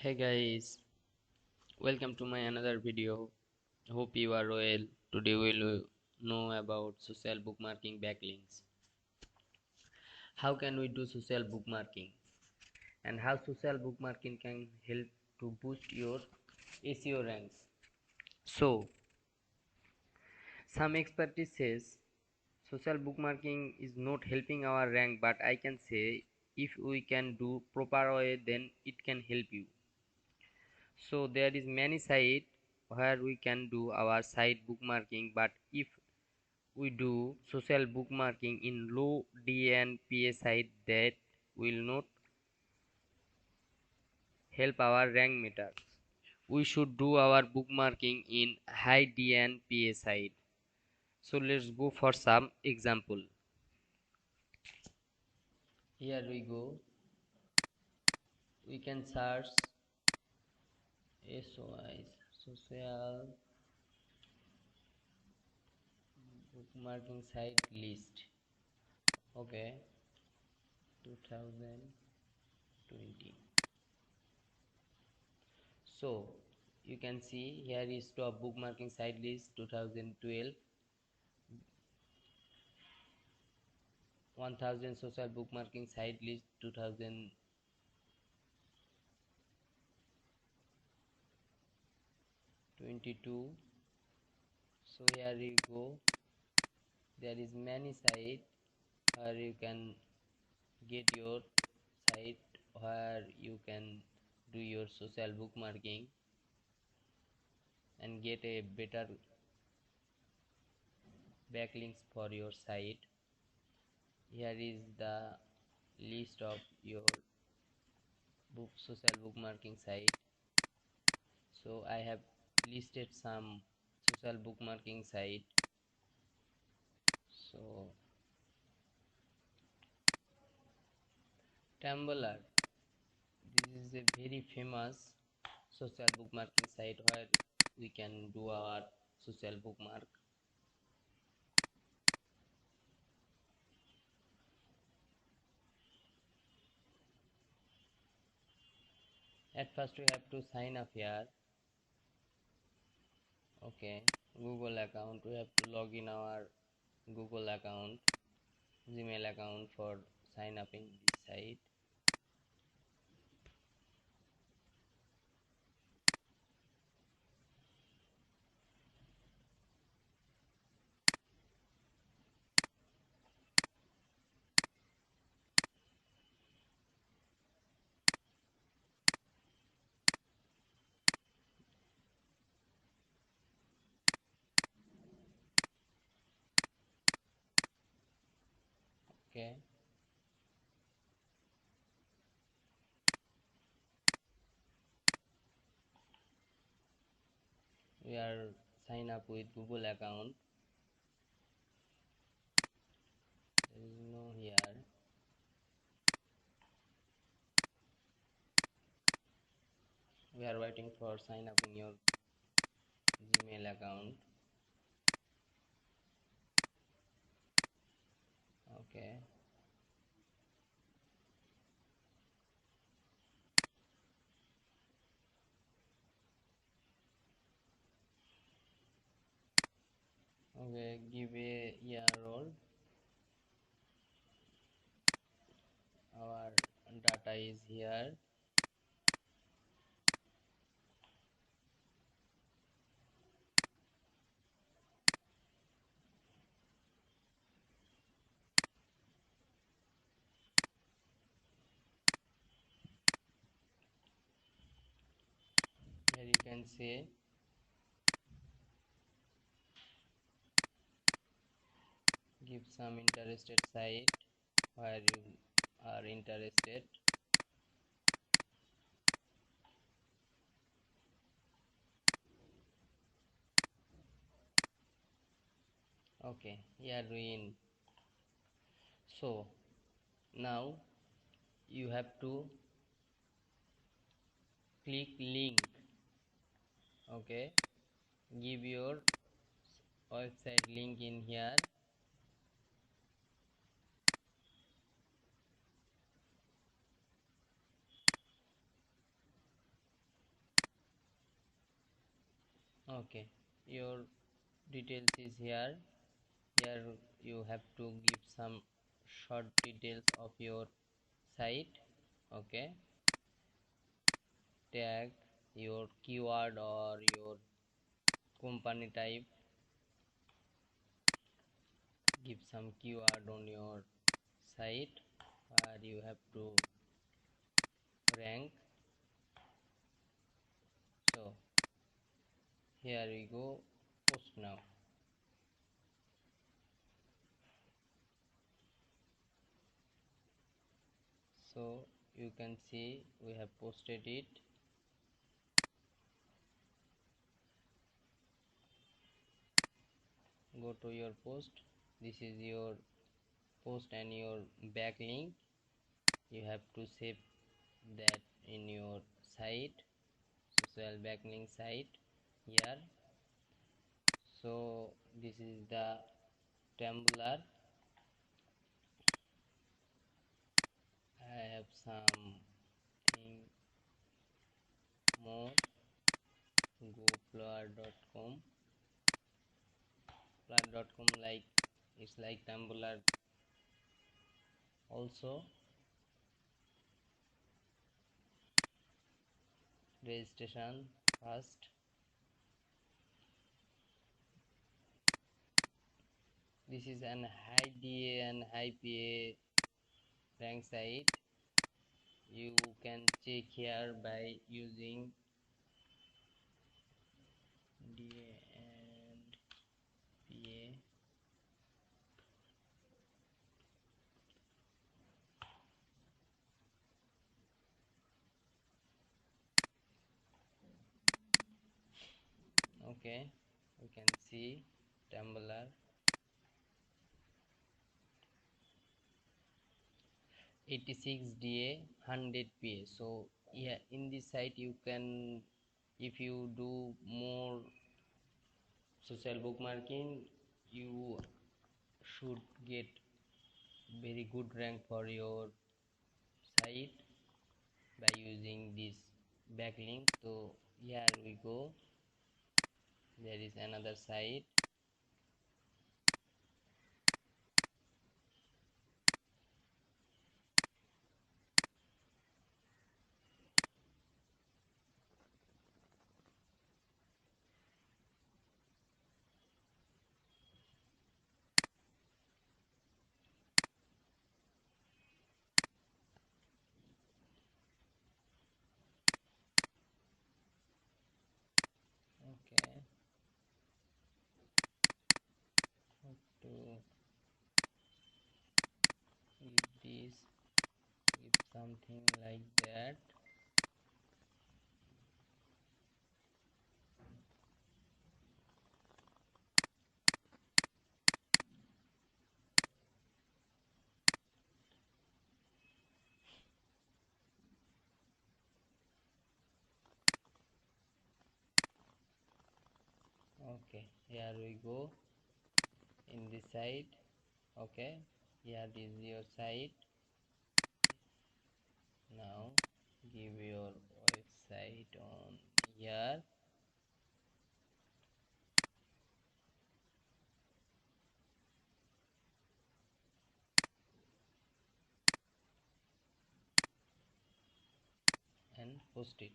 Hey guys, welcome to my another video. Hope you are well. Today we'll know about social bookmarking backlinks. How can we do social bookmarking and how social bookmarking can help to boost your SEO ranks. So, some expertise says social bookmarking is not helping our rank, but I can say if we can do proper way then it can help you. So there is many site where we can do our site bookmarking, but if we do social bookmarking in low DNPA site, that will not help our rank meters. We should do our bookmarking in high DNPA site. So let's go for some example. Here we go. We can search SOI social bookmarking site list. Okay, 2020. So you can see here is top bookmarking site list 2012, 1000 social bookmarking site list 2022. So here you go, there is many site where you can get your site where you can do your social bookmarking and get a better backlinks for your site. Here is the list of your social bookmarking site. So I have listed some social bookmarking site. So Tumblr, this is a very famous social bookmarking site where we can do our social bookmark. At first we have to sign up here. Okay, Google account, we have to log in our Google account, Gmail account for sign up in this site. Okay, we are sign up with Google account. There is no here. We are waiting for sign up in your Gmail account. Okay, okay, give a year old. Our data is here. Here you can say give some interested site where you are interested. Okay, here we in. So now you have to click link. Okay, give your website link in here. Okay, your details is here. Here you have to give some short details of your site. Okay, tag your keyword or your company type. Give some keyword on your site where you have to rank. So here we go, post now. So you can see we have posted it. Go to your post. This is your post and your backlink. You have to save that in your site, social backlink site here. So this is the Tumblr. I have something more. Go plur.com, like it's like Tumblr also. Registration first. This is an high DA and high PA rank site. You can check here by using DA and PA. Okay, you can see Tumblr 86 DA 100 PA. So yeah, in this site you can, if you do more social bookmarking, you should get very good rank for your site by using this backlink. So here we go, there is another site. Okay, how to give this, give something like that. Okay, here we go in this site. Okay, here is your site. Now give your website on here. And post it.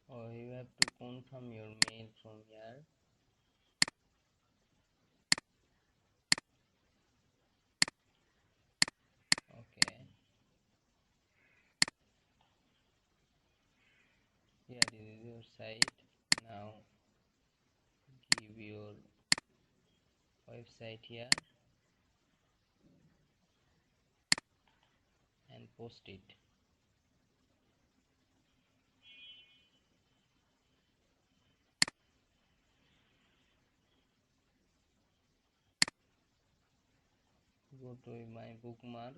Or you have to confirm your mail from here. Okay, here is your site. Now give your website here and post it. Go to my bookmark.